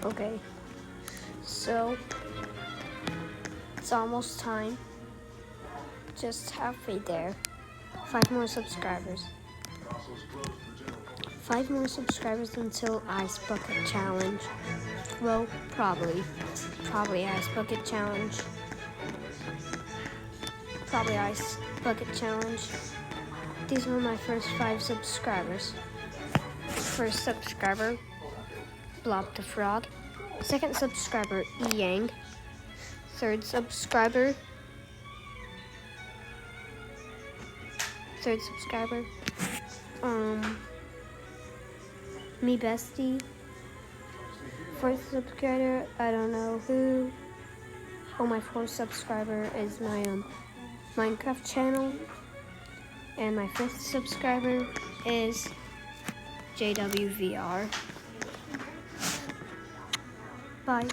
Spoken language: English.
Okay, so it's almost time. Just halfway there. 5 more subscribers. 5 more subscribers until Ice Bucket Challenge. Well, probably Ice Bucket Challenge. Probably Ice Bucket Challenge. These were my first 5 subscribers. First subscriber, Blob the Frog. Second subscriber, Yang. Third subscriber, Me Bestie. Fourth subscriber, I don't know who. Oh, my fourth subscriber is my Minecraft channel. And my fifth subscriber is JWVR. Bye.